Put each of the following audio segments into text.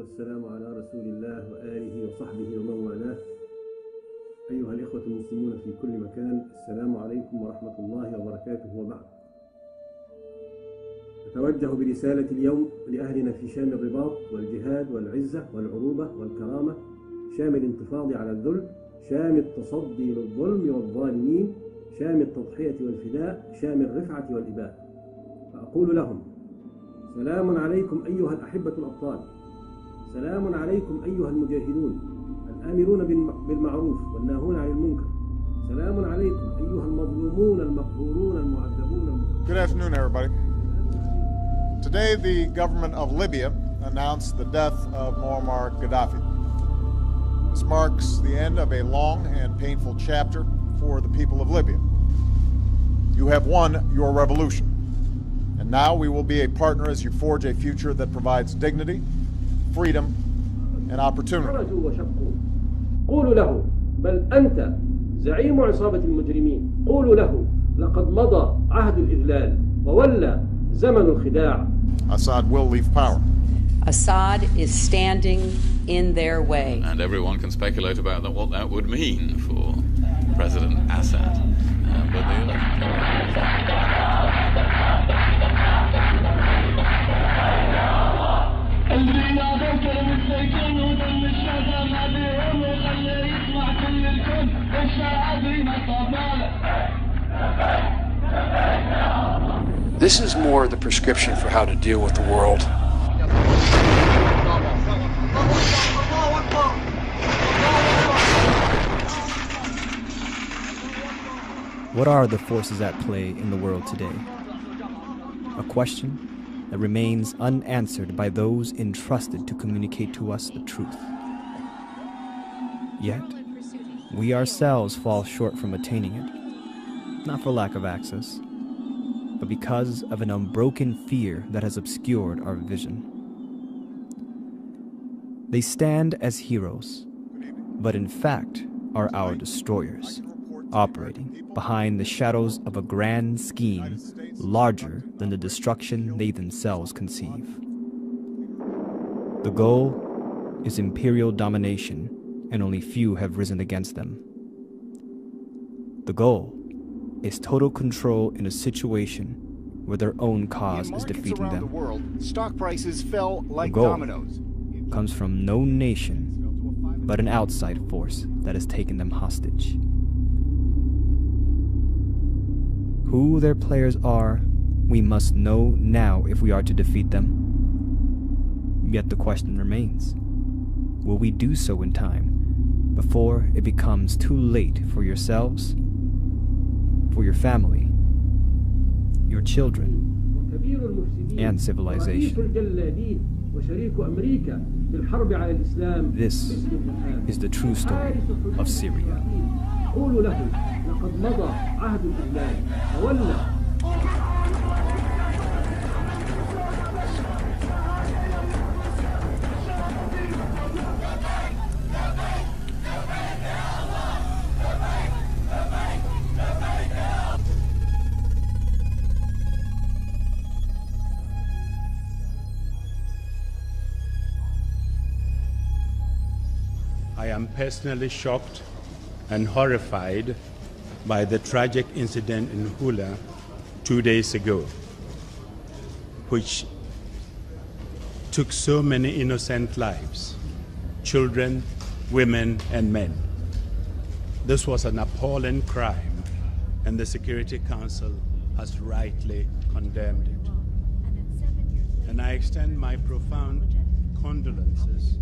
والسلام على رسول الله وآله وصحبه ومن والاه. أيها الإخوة المسلمون في كل مكان، السلام عليكم ورحمة الله وبركاته. وبعد، أتوجه برسالة اليوم لأهلنا في شام الرباط والجهاد والعزة والعروبة والكرامة، شام الانتفاض على الذل، شام التصدي للظلم والظالمين، شام التضحية والفداء، شام الرفعة والإباء. فأقول لهم: سلام عليكم أيها الأحبة الأبطال، سلام عليكم أيها المجاهدون الآمرون بالمعروف والناهون عن المنكر، سلام عليكم أيها المظلومون المقهورون المعذبون. Good afternoon, everybody. Today, the government of Libya announced the death of Muammar Gaddafi. This marks the end of a long and painful chapter for the people of Libya. You have won your revolution, and now we will be a partner as you forge a future that provides dignity, freedom, and opportunity. قولوا له: بل أنت زعيم عصابة المجرمين. قولوا له: لقد مضى عهد الإذلال وولى زمن الخداع. Assad will leave power. Assad is standing in their way. And everyone can speculate about what that would mean for President Assad. But the This is more the prescription for how to deal with the world. What are the forces at play in the world today? A question that remains unanswered by those entrusted to communicate to us the truth. Yet, we ourselves fall short from attaining it, not for lack of access, but because of an unbroken fear that has obscured our vision. They stand as heroes, but in fact are our destroyers, operating behind the shadows of a grand scheme larger than the destruction they themselves conceive. The goal is imperial domination, and only few have risen against them. The goal is total control in a situation where their own cause is defeating them. The world, stock prices fell like the goal dominoes. Comes from no nation, but an outside force that has taken them hostage. Who their players are, we must know now if we are to defeat them. Yet the question remains: will we do so in time, before it becomes too late for yourselves, for your family, your children, and civilization? This is the true story of Syria. I am personally shocked and horrified by the tragic incident in Hula 2 days ago, which took so many innocent lives, children, women, and men. This was an appalling crime, and the Security Council has rightly condemned it. And I extend my profound condolences.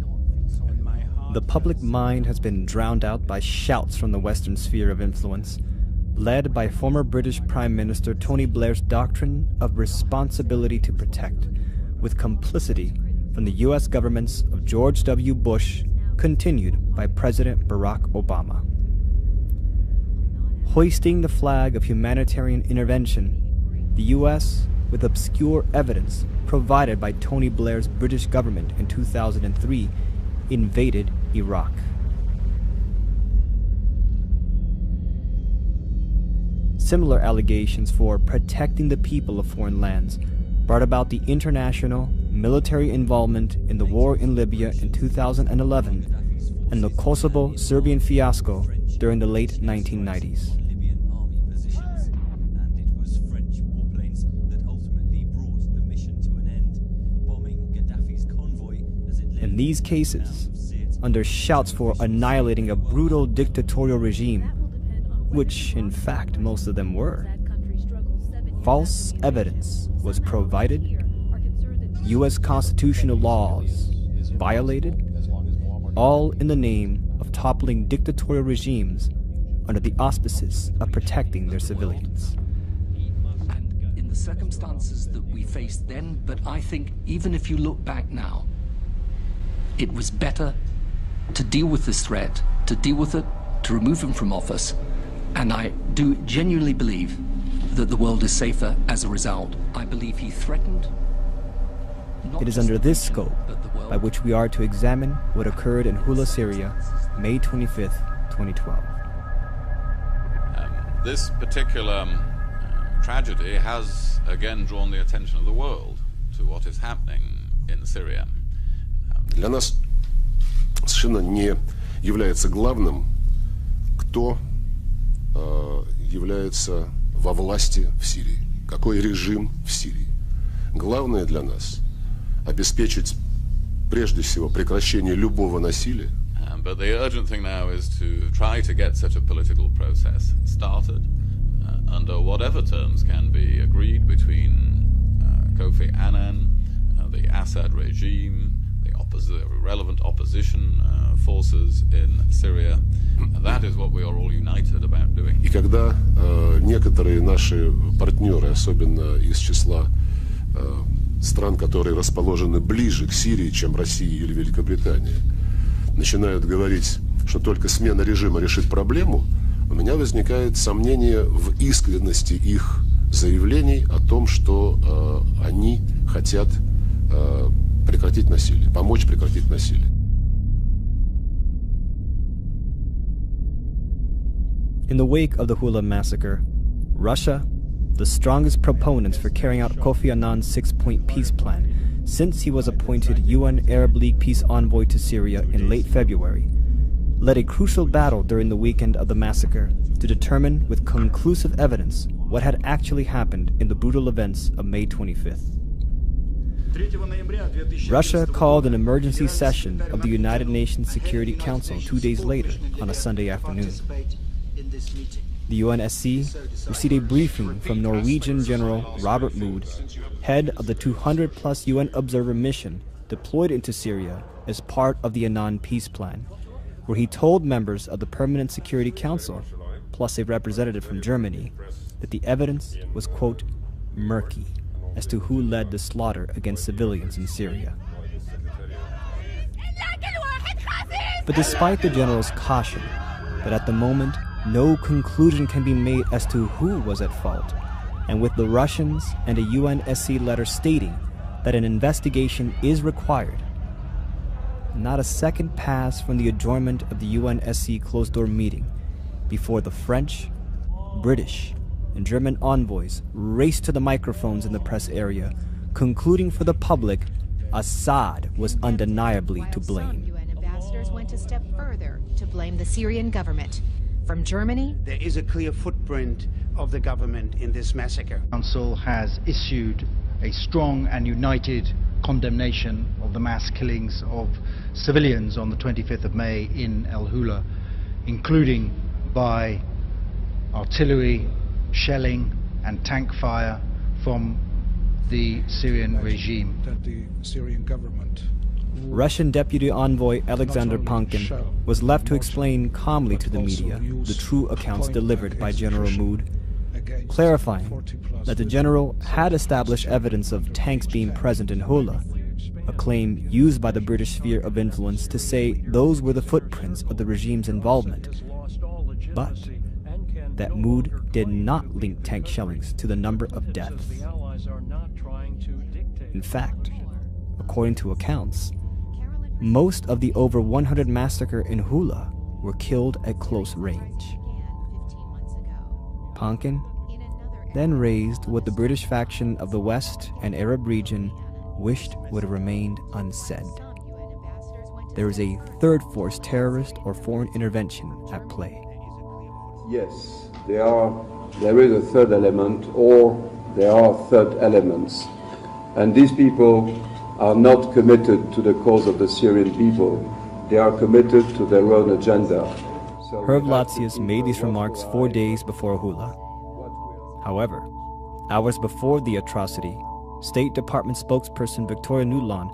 The public mind has been drowned out by shouts from the Western sphere of influence, led by former British Prime Minister Tony Blair's doctrine of responsibility to protect, with complicity from the U.S. governments of George W. Bush, continued by President Barack Obama. Hoisting the flag of humanitarian intervention, the U.S., with obscure evidence provided by Tony Blair's British government in 2003, invaded Iraq. Similar allegations for protecting the people of foreign lands brought about the international military involvement in the war in Libya in 2011 and the Kosovo-Serbian fiasco during the late 1990s. In these cases, under shouts for annihilating a brutal dictatorial regime, which in fact most of them were, false evidence was provided, U.S. constitutional laws violated, all in the name of toppling dictatorial regimes under the auspices of protecting their civilians. And in the circumstances that we faced then, but I think even if you look back now, it was better to deal with this threat, to deal with it, to remove him from office, and I do genuinely believe that the world is safer as a result. I believe he threatened. It is under this scope by which we are to examine what occurred in Hula, Syria, May 25th, 2012. This particular tragedy has again drawn the attention of the world to what is happening in Syria. Для нас совершенно не является главным, кто является во власти в Сирии, какой режим в Сирии. Главное для нас обеспечить прежде всего прекращение любого насилия. But the urgent thing now is to try to get such a political process started under whatever terms can be agreed between Kofi Annan, the Assad regime, the relevant opposition forces in Syria. That is what we are all united about doing. И когда некоторые наши партнеры, особенно из числа стран, которые расположены ближе к Сирии, чем Россия или Великобритания, начинают говорить, что только смена режима решит проблему, у меня возникает сомнение в искренности их заявлений о том, что они хотят прекратить насилие, помочь прекратить насилие. In the wake of the Hula massacre, Russia, the strongest proponents for carrying out Kofi Annan's six-point peace plan since he was appointed UN Arab League peace envoy to Syria in late February, led a crucial battle during the weekend of the massacre to determine with conclusive evidence what had actually happened in the brutal events of May 25th. Russia called an emergency session of the United Nations Security Council 2 days later on a Sunday afternoon. The UNSC received a briefing from Norwegian General Robert Mood, head of the 200-plus UN observer mission deployed into Syria as part of the Annan peace plan, where he told members of the Permanent Security Council, plus a representative from Germany, that the evidence was, quote, murky as to who led the slaughter against civilians in Syria. But despite the general's caution that at the moment no conclusion can be made as to who was at fault, and with the Russians and a UNSC letter stating that an investigation is required, not a second passed from the adjournment of the UNSC closed-door meeting before the French, British, and German envoys raced to the microphones in the press area, concluding for the public Assad was undeniably to blame. UN ambassadors went a step further to blame the Syrian government. From Germany, there is a clear footprint of the government in this massacre. The Council has issued a strong and united condemnation of the mass killings of civilians on the 25th of May in El Hula, including by artillery, shelling and tank fire from the Syrian regime. That the Syrian government, Russian Deputy Envoy Alexander Pankin was left to explain calmly to the media the true accounts delivered by General Mood, clarifying that the general had established evidence of tanks being present in Hula, a claim used by the British sphere of influence to say those were the footprints of the regime's involvement, but that Mood did not link tank shellings to the number of deaths. In fact, according to accounts, most of the over 100 massacres in Hula were killed at close range. Pankin then raised what the British faction of the West and Arab region wished would have remained unsaid. There is a third force terrorist or foreign intervention at play. Yes, there is a third element, or there are third elements. And these people are not committed to the cause of the Syrian people. They are committed to their own agenda. So Herb Latsius made these remarks 4 days before Hula. However, hours before the atrocity, State Department spokesperson Vicky Nuland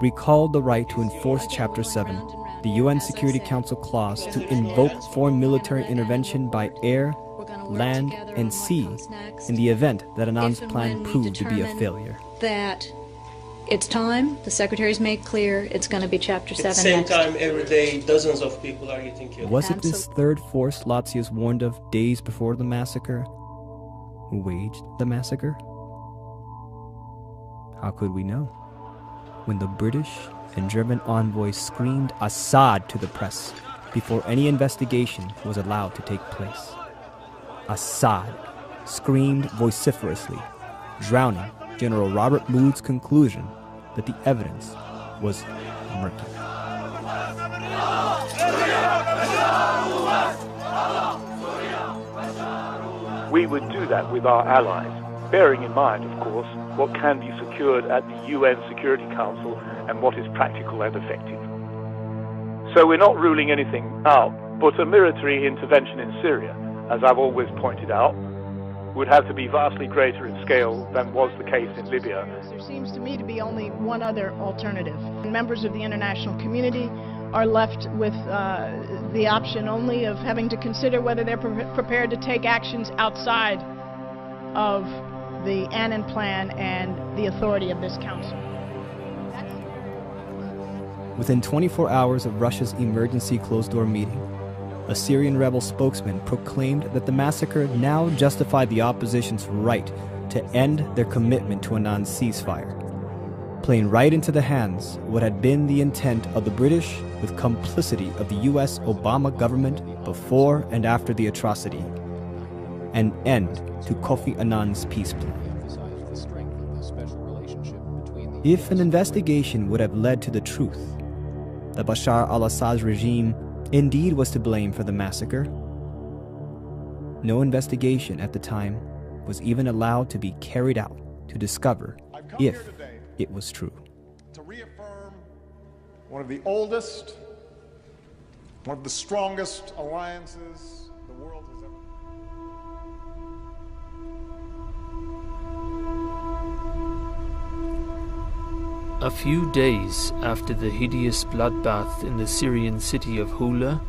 recalled the right to enforce Chapter 7, the UN Security Council clause to invoke foreign military intervention by air, land, and sea in the event that Annan's plan proved to be a failure. That it's time, the Secretary's made clear, it's going to be Chapter 7 At the same next. time, every day, dozens of people are getting killed. Was it this third force Latsius warned of days before the massacre who waged the massacre? How could we know? When the British and German envoys screamed Assad to the press before any investigation was allowed to take place. Assad screamed vociferously, drowning General Robert Mood's conclusion that the evidence was murky. We would do that with our allies, bearing in mind, of course, what can be secured at the UN Security Council and what is practical and effective. So we're not ruling anything out, but a military intervention in Syria, as I've always pointed out, would have to be vastly greater in scale than was the case in Libya. There seems to me to be only one other alternative. Members of the international community are left with the option only of having to consider whether they're prepared to take actions outside of the Annan Plan and the authority of this council. Within 24 hours of Russia's emergency closed-door meeting, a Syrian rebel spokesman proclaimed that the massacre now justified the opposition's right to end their commitment to Annan's ceasefire, playing right into the hands of what had been the intent of the British with complicity of the U.S. Obama government before and after the atrocity, an end to Kofi Annan's peace plan. If an investigation would have led to the truth that Bashar al-Assad's regime indeed was to blame for the massacre, no investigation at the time was even allowed to be carried out to discover if it was true. To reaffirm one of the oldest, one of the strongest alliances the world has ever. A few days after the hideous bloodbath in the Syrian city of Hula,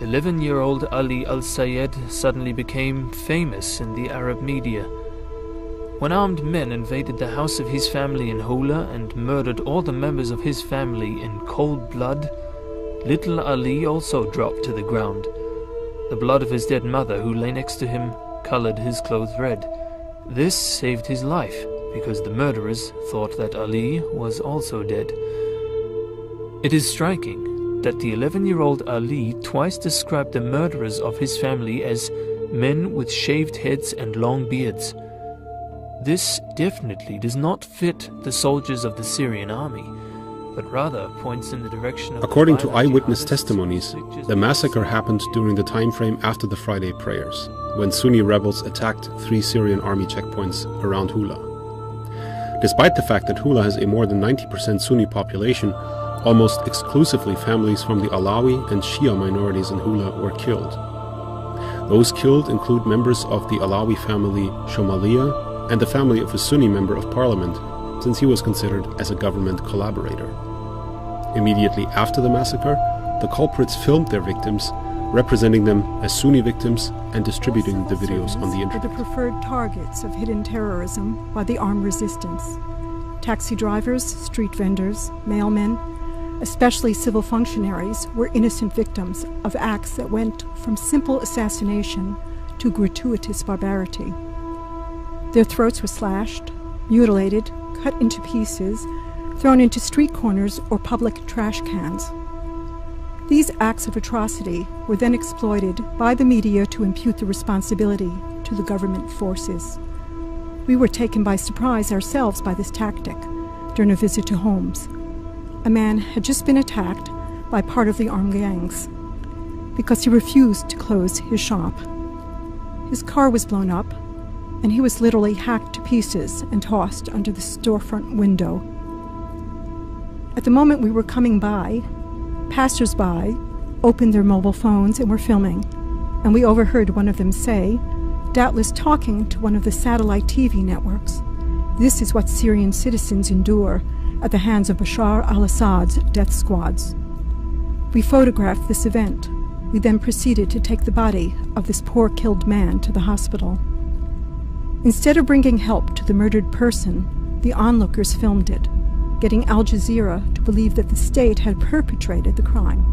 11-year-old Ali al-Sayed suddenly became famous in the Arab media. When armed men invaded the house of his family in Hula and murdered all the members of his family in cold blood, little Ali also dropped to the ground. The blood of his dead mother, who lay next to him, colored his clothes red. This saved his life, because the murderers thought that Ali was also dead. It is striking that the 11-year-old Ali twice described the murderers of his family as men with shaved heads and long beards. This definitely does not fit the soldiers of the Syrian army, but rather points in the direction of... According to eyewitness testimonies, the massacre happened during the time frame after the Friday prayers, when Sunni rebels attacked 3 Syrian army checkpoints around Hula. Despite the fact that Hula has a more than 90% Sunni population, almost exclusively families from the Alawi and Shia minorities in Hula were killed. Those killed include members of the Alawi family Shomalia and the family of a Sunni member of parliament, since he was considered as a government collaborator. Immediately after the massacre, the culprits filmed their victims, representing them as Sunni victims and distributing the videos on the internet. Were the preferred targets of hidden terrorism by the armed resistance. Taxi drivers, street vendors, mailmen, especially civil functionaries, were innocent victims of acts that went from simple assassination to gratuitous barbarity. Their throats were slashed, mutilated, cut into pieces, thrown into street corners or public trash cans. These acts of atrocity were then exploited by the media to impute the responsibility to the government forces. We were taken by surprise ourselves by this tactic, during a visit to Homs. A man had just been attacked by part of the armed gangs because he refused to close his shop. His car was blown up, and he was literally hacked to pieces and tossed under the storefront window. At the moment we were coming by, passers-by opened their mobile phones and were filming, and we overheard one of them say, doubtless talking to one of the satellite TV networks, "This is what Syrian citizens endure at the hands of Bashar al-Assad's death squads." We photographed this event. We then proceeded to take the body of this poor killed man to the hospital. Instead of bringing help to the murdered person, the onlookers filmed it, getting Al Jazeera to believe that the state had perpetrated the crime.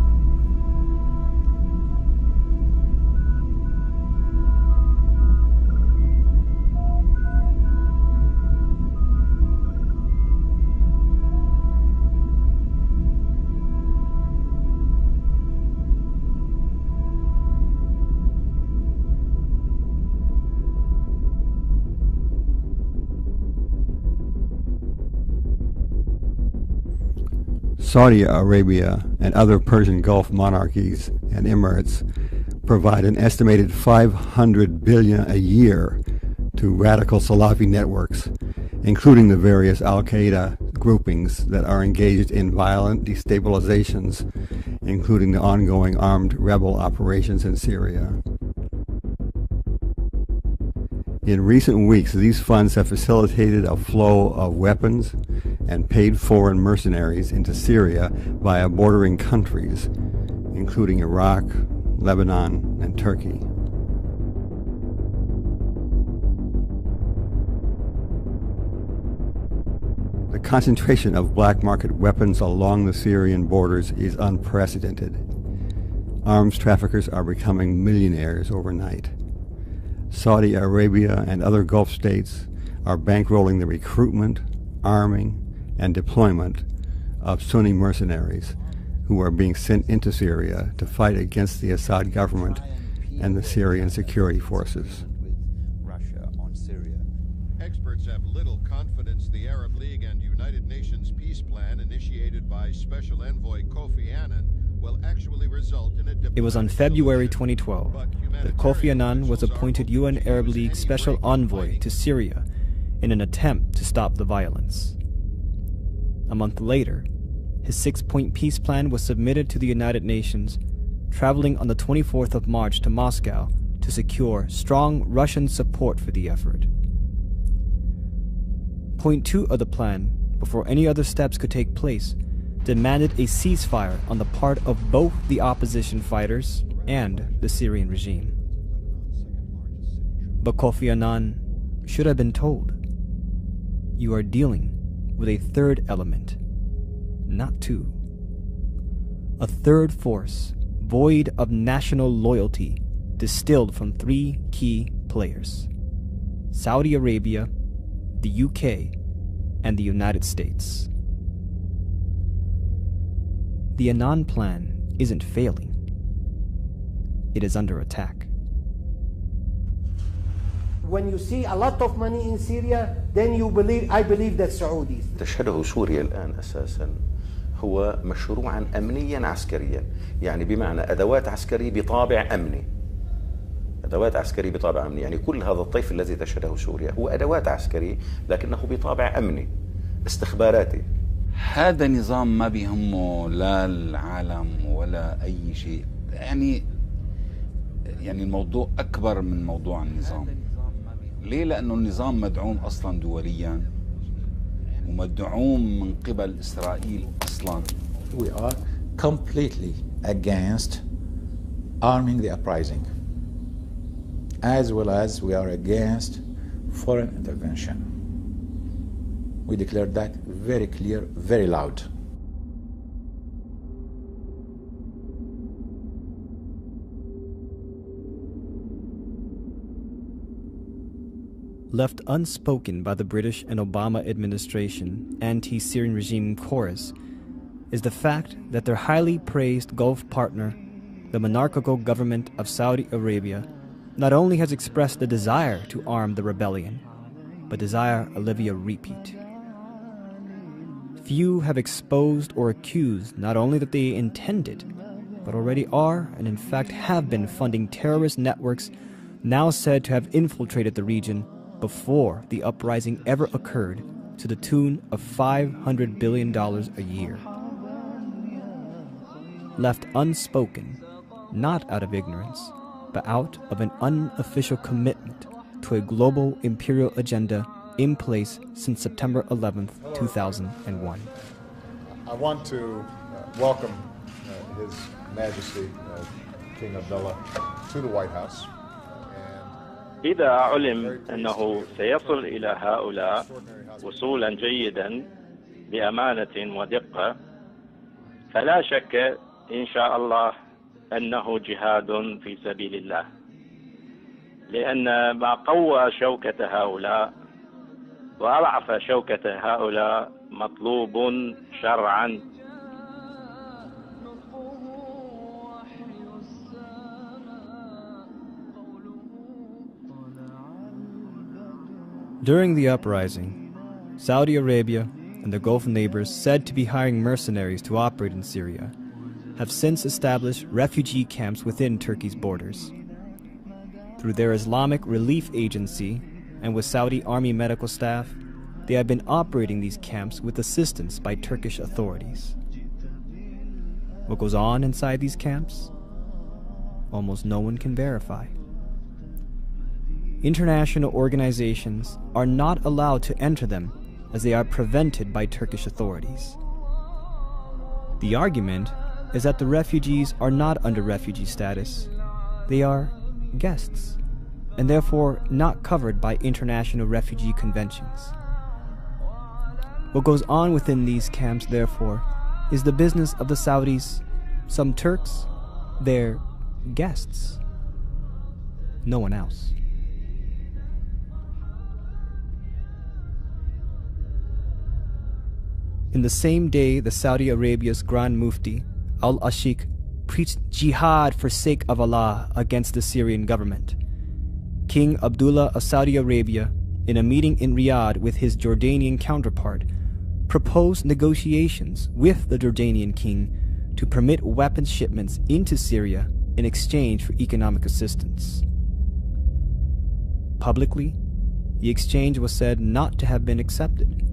Saudi Arabia and other Persian Gulf monarchies and emirates provide an estimated $500 billion a year to radical Salafi networks, including the various al-Qaeda groupings that are engaged in violent destabilizations, including the ongoing armed rebel operations in Syria. In recent weeks, these funds have facilitated a flow of weapons and paid foreign mercenaries into Syria via bordering countries, including Iraq, Lebanon, and Turkey. The concentration of black market weapons along the Syrian borders is unprecedented. Arms traffickers are becoming millionaires overnight. Saudi Arabia and other Gulf states are bankrolling the recruitment, arming, and deployment of Sunni mercenaries who are being sent into Syria to fight against the Assad government and the Syrian security forces. Experts have little confidence the Arab League and United Nations peace plan initiated by Special Envoy Kofi Annan will actually result in a diplomatic It was on February 2012 that Kofi Annan was appointed UN Arab League Special Envoy to Syria in an attempt to stop the violence. A month later, his 6-point peace plan was submitted to the United Nations, traveling on the 24th of March to Moscow to secure strong Russian support for the effort. Point 2 of the plan, before any other steps could take place, demanded a ceasefire on the part of both the opposition fighters and the Syrian regime. But Kofi Annan should have been told, you are dealing with a third element, not two. A third force, void of national loyalty, distilled from 3 key players: Saudi Arabia, the UK, and the United States. The Annan plan isn't failing. It is under attack. When you see a lot of money in Syria, then I believe that Saudis. تشهده سوريا الآن أساسا هو مشروعا أمنيا عسكريا، يعني بمعنى أدوات عسكرية بطابع أمني. أدوات عسكرية بطابع أمني، يعني كل هذا الطيف الذي تشهده سوريا هو أدوات عسكرية لكنه بطابع أمني استخباراتي. هذا نظام ما بيهمه لا العالم ولا أي شيء، يعني الموضوع أكبر من موضوع النظام. ليه؟ لأنه النظام مدعوم أصلا دوليا ومدعوم من قبل إسرائيل أصلا. We are completely against arming the uprising, as well as we are against foreign intervention. We declared that very clear, very loud. Left unspoken by the British and Obama administration anti-Syrian regime chorus is the fact that their highly praised Gulf partner, the monarchical government of Saudi Arabia, not only has expressed the desire to arm the rebellion, but desire a Libya repeat. Few have exposed or accused not only that they intended, but already are and in fact have been funding terrorist networks now said to have infiltrated the region before the uprising ever occurred, to the tune of $500 billion a year. Left unspoken, not out of ignorance, but out of an unofficial commitment to a global imperial agenda in place since September 11th, 2001. I want to welcome His Majesty King Abdullah to the White House. إذا علم أنه سيصل إلى هؤلاء وصولا جيدا بأمانة ودقة، فلا شك إن شاء الله أنه جهاد في سبيل الله، لأن ما قوى شوكة هؤلاء وأضعف شوكة هؤلاء مطلوب شرعا. During the uprising, Saudi Arabia and the Gulf neighbors said to be hiring mercenaries to operate in Syria have since established refugee camps within Turkey's borders. Through their Islamic Relief Agency and with Saudi Army medical staff, they have been operating these camps with assistance by Turkish authorities. What goes on inside these camps? Almost no one can verify. International organizations are not allowed to enter them as they are prevented by Turkish authorities. The argument is that the refugees are not under refugee status. They are guests, and therefore not covered by international refugee conventions. What goes on within these camps, therefore, is the business of the Saudis. Some Turks, they're guests. No one else. In the same day, the Saudi Arabia's Grand Mufti, al-Ashik, preached jihad for sake of Allah against the Syrian government. King Abdullah of Saudi Arabia, in a meeting in Riyadh with his Jordanian counterpart, proposed negotiations with the Jordanian king to permit weapons shipments into Syria in exchange for economic assistance. Publicly, the exchange was said not to have been accepted,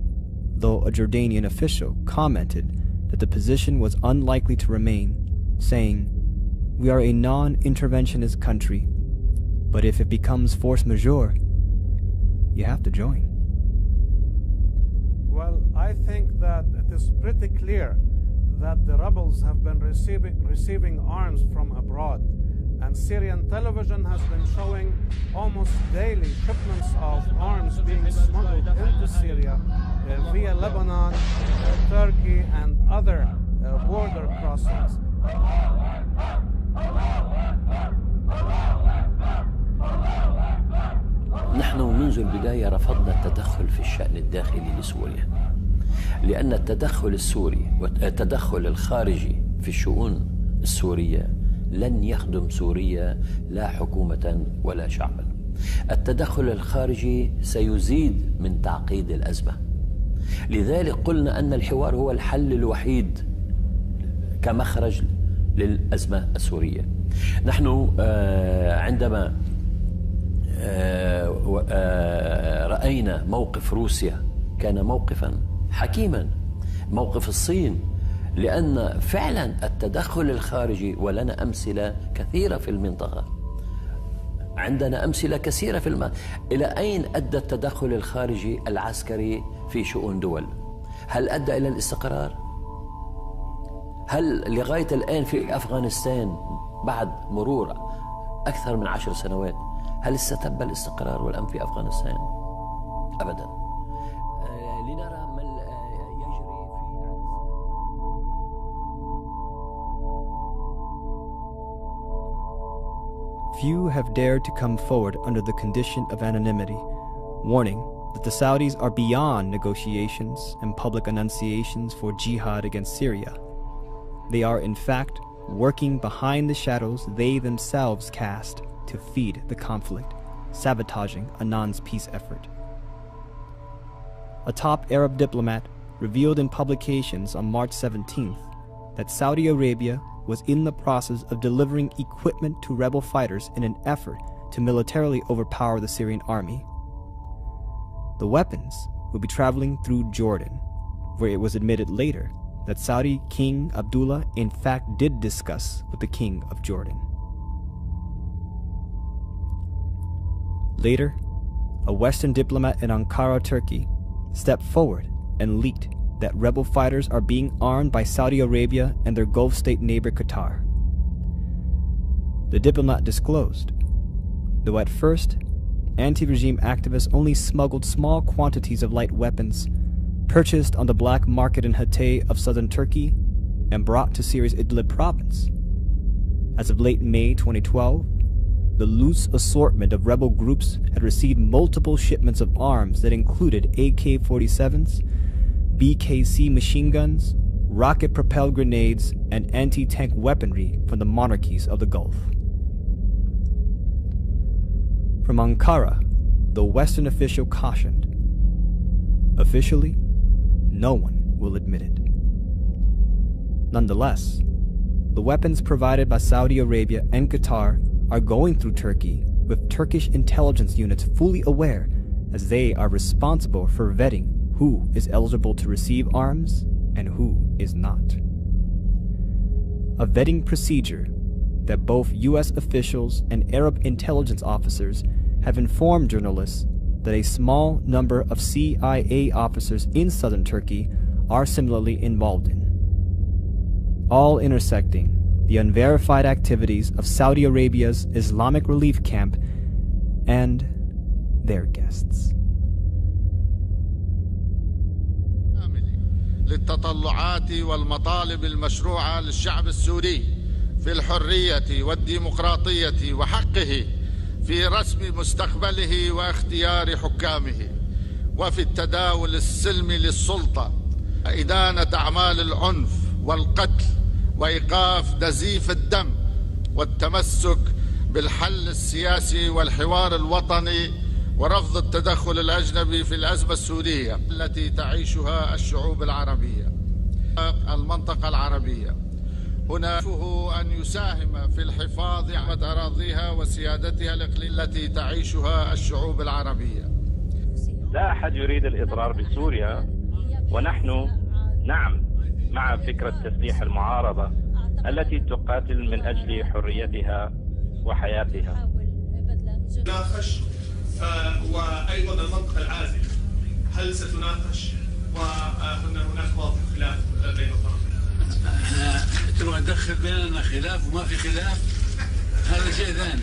though a Jordanian official commented that the position was unlikely to remain, saying, "We are a non-interventionist country, but if it becomes force majeure, you have to join." Well, I think that it is pretty clear that the rebels have been receiving arms from abroad, and Syrian television has been showing almost daily shipments of arms being smuggled into Syria via Lebanon, Turkey, and other border crossings. نحن منذ البداية رفضنا التدخل في الشأن الداخلي لسوريا، لأن التدخل السوري والتدخل الخارجي في الشؤون السورية لن يخدم سوريا لا حكومة ولا شعبا. التدخل الخارجي سيزيد من تعقيد الأزمة، لذلك قلنا أن الحوار هو الحل الوحيد كمخرج للأزمة السورية. نحن عندما رأينا موقف روسيا كان موقفا حكيما، موقف الصين، لأن فعلا التدخل الخارجي، ولنا أمثلة كثيرة في المنطقة، عندنا أمثلة كثيرة في المنطقة. إلى أين أدى التدخل الخارجي العسكري في شؤون دول؟ هل أدى إلى الاستقرار؟ هل لغاية الآن في أفغانستان بعد مرور أكثر من 10 سنوات هل استتب الاستقرار والأمن في أفغانستان؟ أبدا. لنرى ما يجري في Few have dared to come forward under the condition of anonymity, warning that the Saudis are beyond negotiations and public annunciations for jihad against Syria. They are, in fact, working behind the shadows they themselves cast to feed the conflict, sabotaging Annan's peace effort. A top Arab diplomat revealed in publications on March 17th that Saudi Arabia was in the process of delivering equipment to rebel fighters in an effort to militarily overpower the Syrian army. The weapons would be traveling through Jordan, where it was admitted later that Saudi King Abdullah in fact did discuss with the King of Jordan. Later, a Western diplomat in Ankara, Turkey, stepped forward and leaked that rebel fighters are being armed by Saudi Arabia and their Gulf state neighbor Qatar. The diplomat disclosed, though at first, anti-regime activists only smuggled small quantities of light weapons purchased on the black market in Hatay of southern Turkey and brought to Syria's Idlib province. As of late May 2012, the loose assortment of rebel groups had received multiple shipments of arms that included AK-47s, BKC machine guns, rocket-propelled grenades, and anti-tank weaponry from the monarchies of the Gulf. From Ankara, the Western official cautioned, officially, no one will admit it. Nonetheless, the weapons provided by Saudi Arabia and Qatar are going through Turkey, with Turkish intelligence units fully aware, as they are responsible for vetting who is eligible to receive arms and who is not. A vetting procedure that both U.S. officials and Arab intelligence officers have informed journalists that a small number of CIA officers in southern Turkey are similarly involved in, all intersecting the unverified activities of Saudi Arabia's Islamic Relief Camp and their guests. للتطلعات والمطالب المشروعة للشعب السوري في الحرية والديمقراطية وحقه في رسم مستقبله واختيار حكامه وفي التداول السلمي للسلطة، إدانة أعمال العنف والقتل وإيقاف نزيف الدم والتمسك بالحل السياسي والحوار الوطني ورفض التدخل الأجنبي في الأزمة السورية التي تعيشها الشعوب العربية المنطقة العربية. هنا أن يساهم في الحفاظ على أراضيها وسيادتها الإقليمية التي تعيشها الشعوب العربية. لا أحد يريد الإضرار بسوريا، ونحن نعم مع فكرة تسليح المعارضة التي تقاتل من أجل حريتها وحياتها. تناقش وأيضا المنطقة العازلة هل ستناقش؟ وهناك واضح خلاف بين الطرفين. تبغى تدخل بيننا خلاف وما في خلاف، هذا شيء ثاني.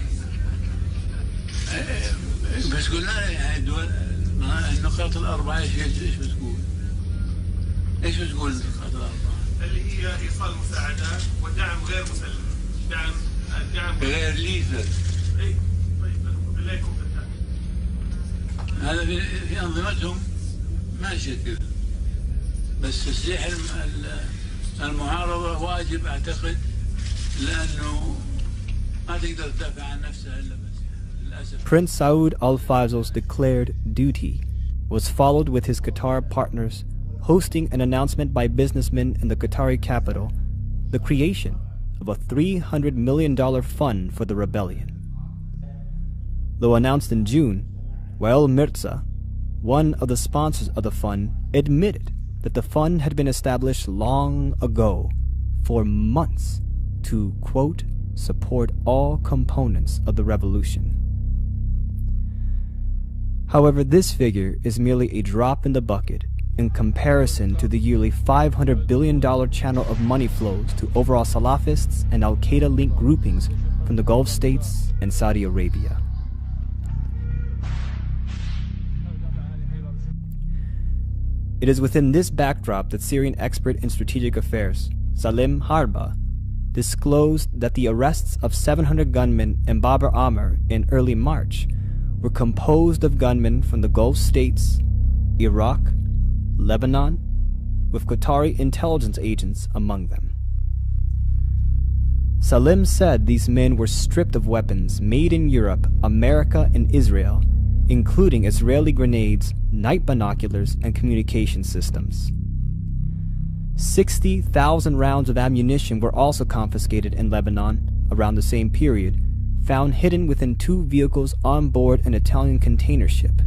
بس قلنا النقاط الأربعة ايش بتقول؟ ايش بتقول النقاط الأربعة؟ اللي هي إيصال مساعدات ودعم غير مسلح، الدعم غير ليثل. اي طيب لا يكون هذا في أنظمتهم ماشي كذا، بس تسليح المعارضة واجب أعتقد، لأنه ما تقدر تدافع عن نفسها إلا بس للأسف. Prince Saud Al Faisal's declared duty was followed with his Qatar partners hosting an announcement by businessmen in the Qatari capital, the creation of a $300 million fund for the rebellion. Though announced in June, Wael Mirza, one of the sponsors of the fund, admitted that the fund had been established long ago, for months, to, quote, support all components of the revolution. However, this figure is merely a drop in the bucket in comparison to the yearly $500 billion channel of money flows to overall Salafists and al-Qaeda-linked groupings from the Gulf states and Saudi Arabia. It is within this backdrop that Syrian expert in strategic affairs, Salim Harba, disclosed that the arrests of 700 gunmen in Bab al-Amr in early March were composed of gunmen from the Gulf states, Iraq, Lebanon, with Qatari intelligence agents among them. Salim said these men were stripped of weapons made in Europe, America, and Israel, including Israeli grenades, night binoculars, and communication systems. 60,000 rounds of ammunition were also confiscated in Lebanon around the same period, found hidden within 2 vehicles on board an Italian container ship.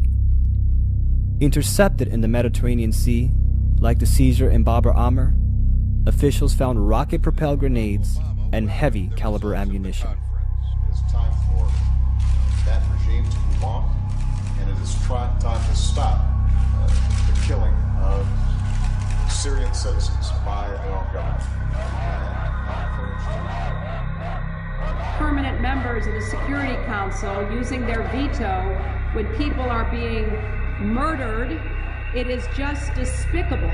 Intercepted in the Mediterranean Sea, like the seizure in Bab el-Amr, officials found rocket-propelled grenades and heavy-caliber ammunition. It's time for that regime to move on, and it is time to stop the killing of Syrian citizens by the armed government. Permanent members of the Security Council using their veto when people are being murdered, it is just despicable.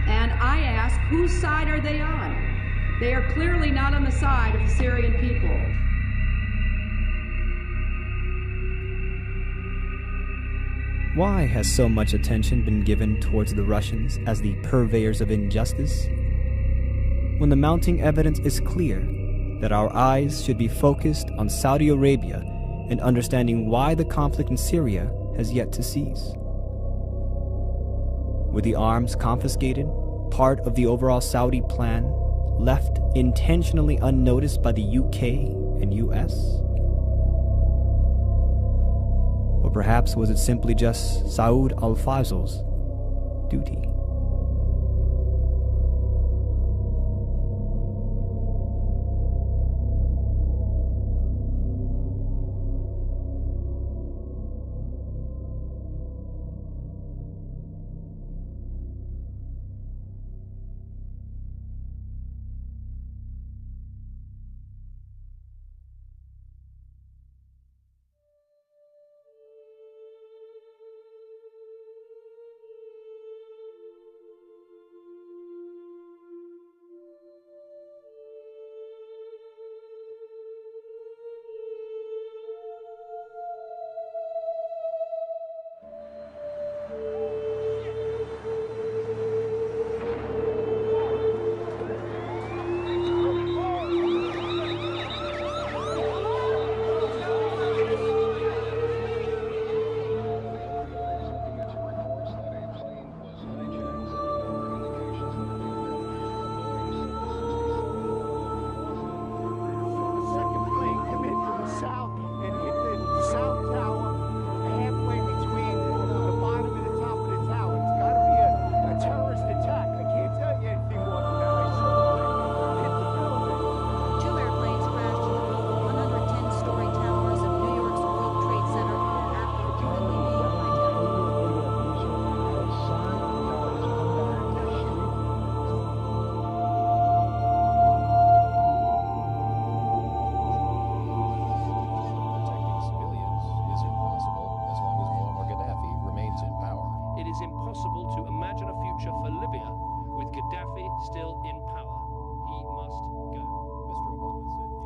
And I ask, whose side are they on? They are clearly not on the side of the Syrian people. Why has so much attention been given towards the Russians as the purveyors of injustice, when the mounting evidence is clear that our eyes should be focused on Saudi Arabia and understanding why the conflict in Syria has yet to cease? Were the arms confiscated part of the overall Saudi plan, left intentionally unnoticed by the UK and US? Or perhaps was it simply just Saud al-Fazl's duty?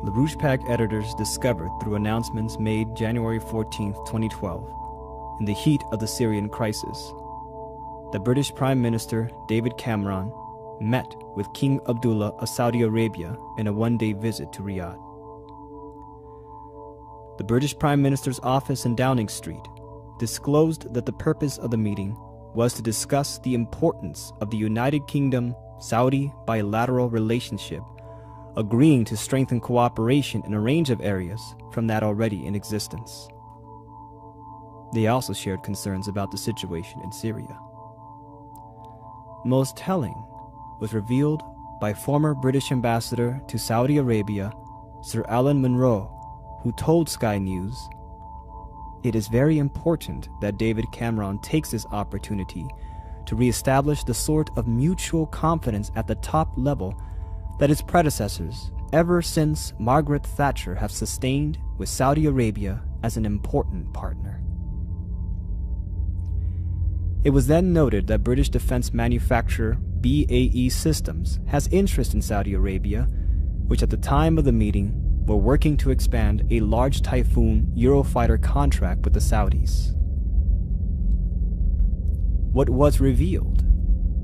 The Rouge-Pack editors discovered through announcements made January 14, 2012, in the heat of the Syrian crisis, that British Prime Minister David Cameron met with King Abdullah of Saudi Arabia in a one-day visit to Riyadh. The British Prime Minister's office in Downing Street disclosed that the purpose of the meeting was to discuss the importance of the United Kingdom-Saudi bilateral relationship, agreeing to strengthen cooperation in a range of areas from that already in existence. They also shared concerns about the situation in Syria. Most telling was revealed by former British ambassador to Saudi Arabia, Sir Alan Munro, who told Sky News, "It is very important that David Cameron takes this opportunity to re-establish the sort of mutual confidence at the top level that its predecessors, ever since Margaret Thatcher, have sustained with Saudi Arabia as an important partner." It was then noted that British defense manufacturer BAE Systems has interest in Saudi Arabia, which at the time of the meeting were working to expand a large Typhoon Eurofighter contract with the Saudis. What was revealed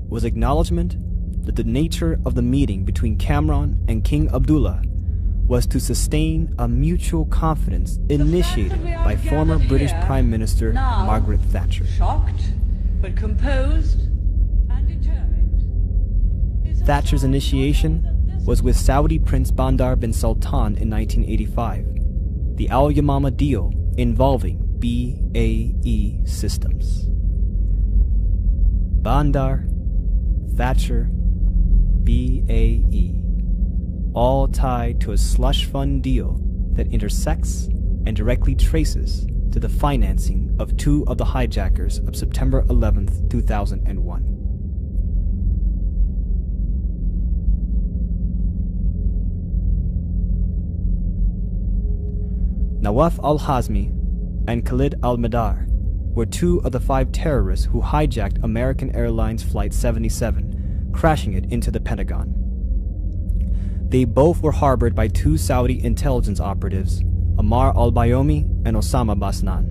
was acknowledgement that the nature of the meeting between Cameron and King Abdullah was to sustain a mutual confidence initiated by former British Prime Minister Margaret Thatcher. Shocked, but composed and determined. Thatcher's initiation was with Saudi Prince Bandar bin Sultan in 1985, the Al Yamama deal involving BAE Systems. Bandar, Thatcher, BAE, all tied to a slush fund deal that intersects and directly traces to the financing of two of the hijackers of September 11th, 2001. Nawaf al-Hazmi and Khalid al-Madar were two of the 5 terrorists who hijacked American Airlines Flight 77, crashing it into the Pentagon. They both were harbored by 2 Saudi intelligence operatives, Ammar al-Bayoumi and Osama Basnan.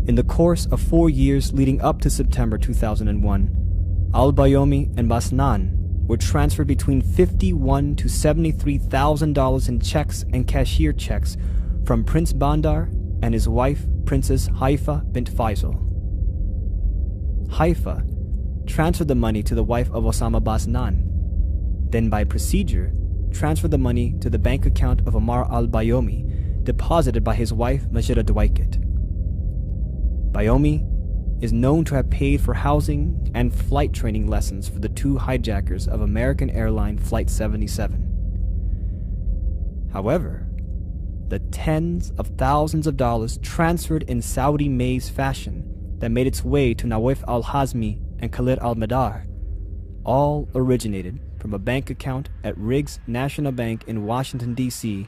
In the course of 4 years leading up to September 2001, al-Bayoumi and Basnan were transferred between $51,000 to $73,000 in checks and cashier checks from Prince Bandar and his wife, Princess Haifa bint Faisal. Haifa transferred the money to the wife of Osama Basnan, then by procedure transferred the money to the bank account of Ammar al-Bayoumi, deposited by his wife Majida Dwight. Bayoumi is known to have paid for housing and flight training lessons for the 2 hijackers of American Airlines Flight 77. However, the tens of thousands of dollars transferred in Saudi maze fashion that made its way to Nawaf al-Hazmi and Khalid al-Madar all originated from a bank account at Riggs National Bank in Washington, D.C.,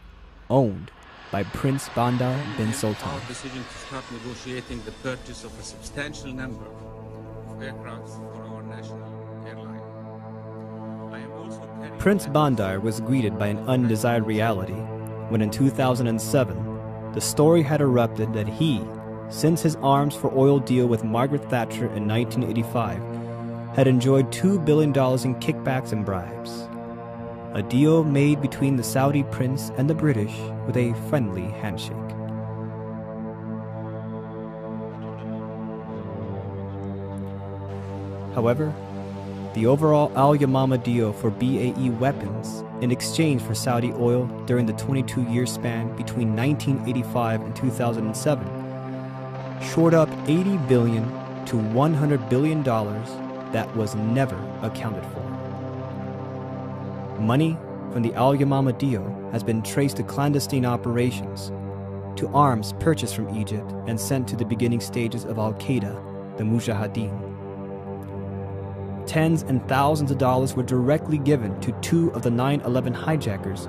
owned by Prince Bandar bin Sultan. Our decision to start negotiating the purchase of a substantial number of aircraft for our national airline. Prince Bandar was greeted by an undesired reality when in 2007, the story had erupted that he, since his arms for oil deal with Margaret Thatcher in 1985, had enjoyed $2 billion in kickbacks and bribes. A deal made between the Saudi prince and the British with a friendly handshake. However, the overall Al Yamama deal for BAE weapons in exchange for Saudi oil during the 22-year span between 1985 and 2007 shored up $80 billion to $100 billion that was never accounted for. Money from the Al Yamama deal has been traced to clandestine operations, to arms purchased from Egypt and sent to the beginning stages of Al-Qaeda, the Mujahideen. Tens and thousands of dollars were directly given to 2 of the 9/11 hijackers,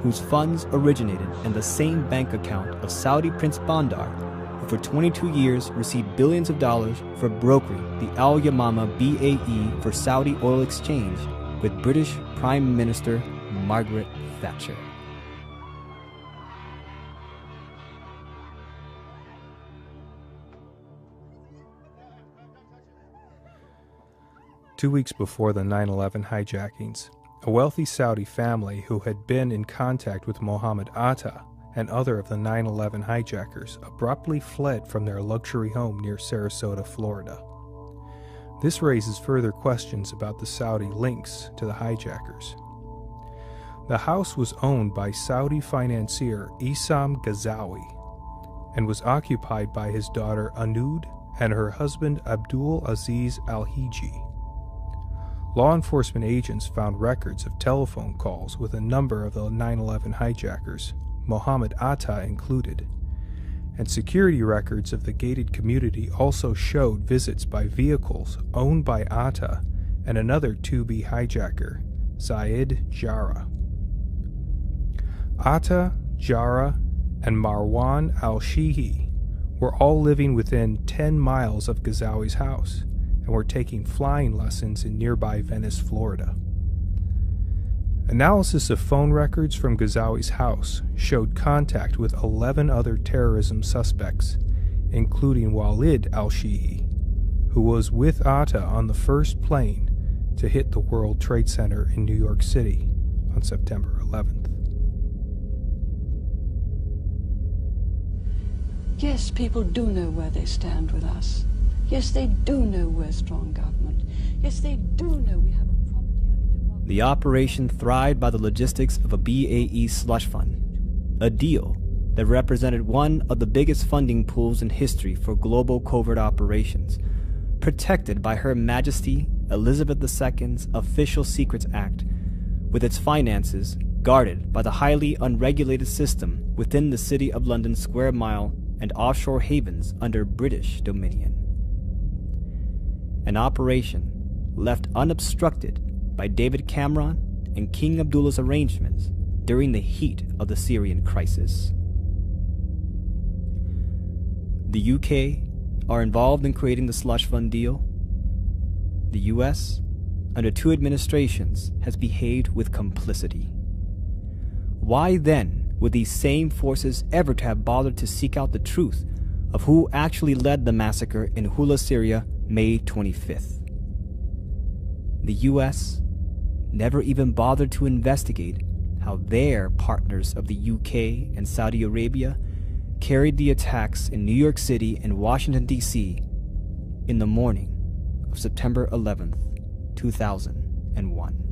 whose funds originated in the same bank account of Saudi Prince Bandar, who for 22 years received billions of dollars for brokering the Al Yamama BAE for Saudi oil exchange with British Prime Minister Margaret Thatcher. Two weeks before the 9/11 hijackings, a wealthy Saudi family who had been in contact with Mohammed Atta and other of the 9/11 hijackers abruptly fled from their luxury home near Sarasota, Florida. This raises further questions about the Saudi links to the hijackers. The house was owned by Saudi financier Issam Ghazawi and was occupied by his daughter Anud and her husband Abdul Aziz Al-Hiji. Law enforcement agents found records of telephone calls with a number of the 9/11 hijackers, Mohammed Atta included, and security records of the gated community also showed visits by vehicles owned by Atta and another 2B hijacker, Zayed Jarrah. Atta, Jarrah, and Marwan al-Shihi were all living within 10 miles of Ghazawi's house and were taking flying lessons in nearby Venice, Florida. Analysis of phone records from Ghazawi's house showed contact with 11 other terrorism suspects, including Walid al-Shihi, who was with Atta on the first plane to hit the World Trade Center in New York City on September 11th. Yes, people do know where they stand with us. Yes, they do know we're a strong government. Yes, they do know we have a property... The operation thrived by the logistics of a BAE slush fund, a deal that represented one of the biggest funding pools in history for global covert operations, protected by Her Majesty Elizabeth II's Official Secrets Act, with its finances guarded by the highly unregulated system within the City of London's square mile and offshore havens under British dominion. An operation left unobstructed by David Cameron and King Abdullah's arrangements during the heat of the Syrian crisis. The UK are involved in creating the slush fund deal. The US, under 2 administrations, has behaved with complicity. Why then would these same forces ever to have bothered to seek out the truth of who actually led the massacre in Hula, Syria, May 25th? The US never even bothered to investigate how their partners of the UK and Saudi Arabia carried the attacks in New York City and Washington, D.C. in the morning of September 11th, 2001.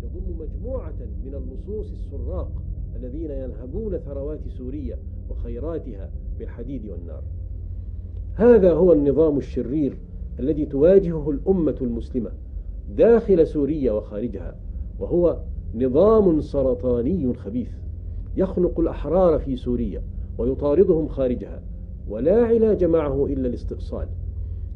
يضم مجموعة من اللصوص السراق الذين ينهبون ثروات سوريا وخيراتها بالحديد والنار. هذا هو النظام الشرير الذي تواجهه الأمة المسلمة داخل سوريا وخارجها، وهو نظام سرطاني خبيث يخنق الأحرار في سوريا ويطاردهم خارجها، ولا علاج معه إلا الاستئصال.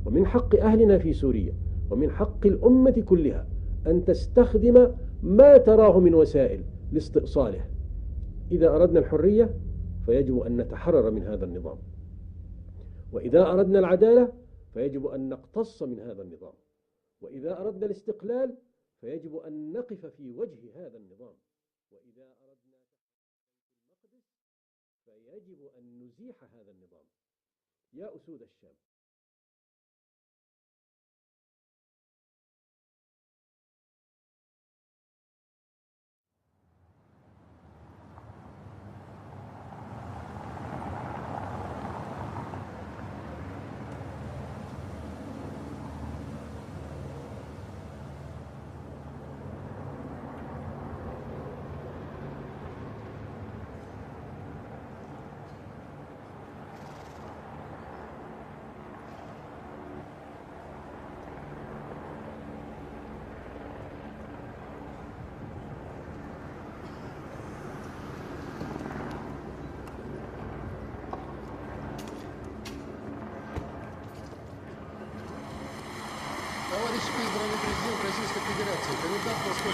ومن حق أهلنا في سوريا ومن حق الأمة كلها أن تستخدم ما تراه من وسائل لاستئصاله. إذا أردنا الحرية فيجب أن نتحرر من هذا النظام، وإذا أردنا العدالة فيجب أن نقتص من هذا النظام، وإذا أردنا الاستقلال فيجب أن نقف في وجه هذا النظام، وإذا أردنا المقدس فيجب أن نزيح هذا النظام. يا أسود الشام.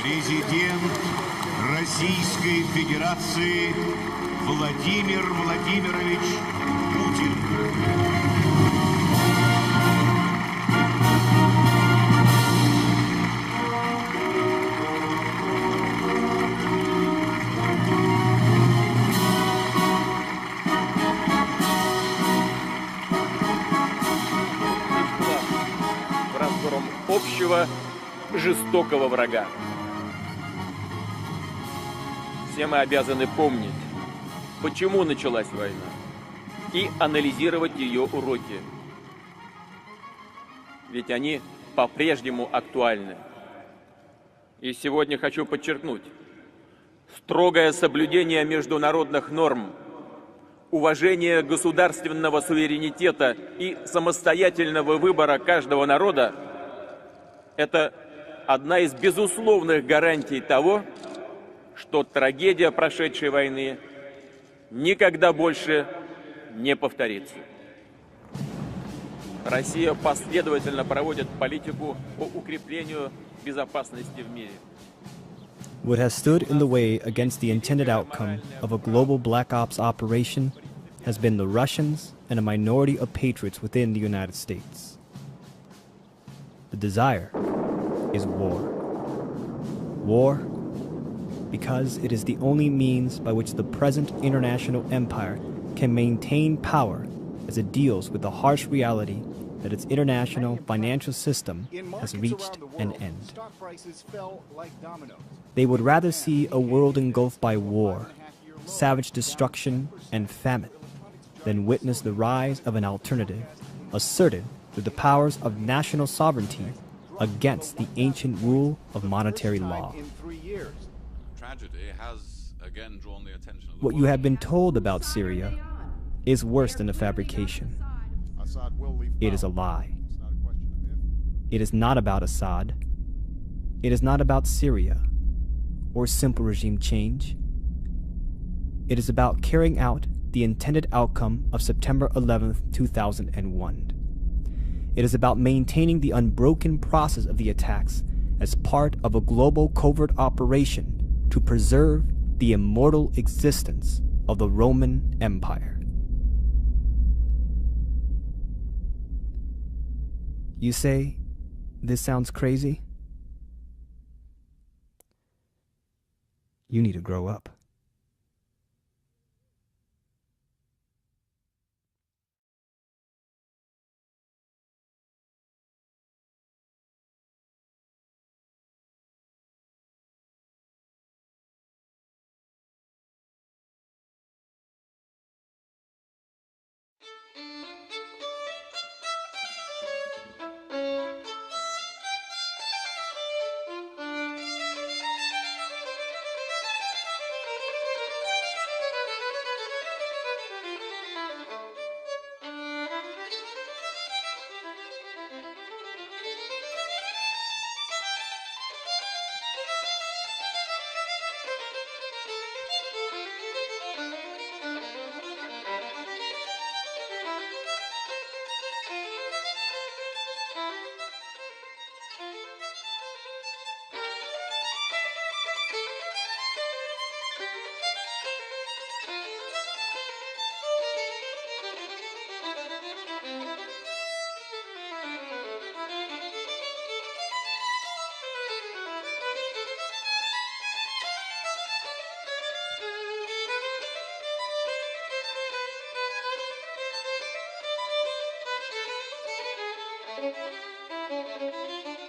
Президент Российской Федерации Владимир Владимирович Путин. Общего жестокого врага. Все мы обязаны помнить, почему началась война, и анализировать ее уроки. Ведь они по-прежнему актуальны. И сегодня хочу подчеркнуть: строгое соблюдение международных норм, уважение государственного суверенитета и самостоятельного выбора каждого народа – это одна из безусловных гарантий того, что трагедия прошедшей войны никогда больше не повторится. Россия последовательно проводит политику по укреплению безопасности в мире. What has stood in the way against the intended outcome of a global Black Ops operation has been the Russians and a minority of patriots within the United States. The desire is war. War because it is the only means by which the present international empire can maintain power as it deals with the harsh reality that its international financial system has reached an end. They would rather see a world engulfed by war, savage destruction, and famine then witnessed the rise of an alternative, asserted through the powers of national sovereignty against the ancient rule of monetary law. Tragedy has again drawn the attention of the What you have been told about Syria is worse than a fabrication. It is a lie. It is not about Assad. It is not about Syria or simple regime change. It is about carrying out the intended outcome of September 11th, 2001. It is about maintaining the unbroken process of the attacks as part of a global covert operation to preserve the immortal existence of the Roman Empire. You say, this sounds crazy? You need to grow up. Thank you.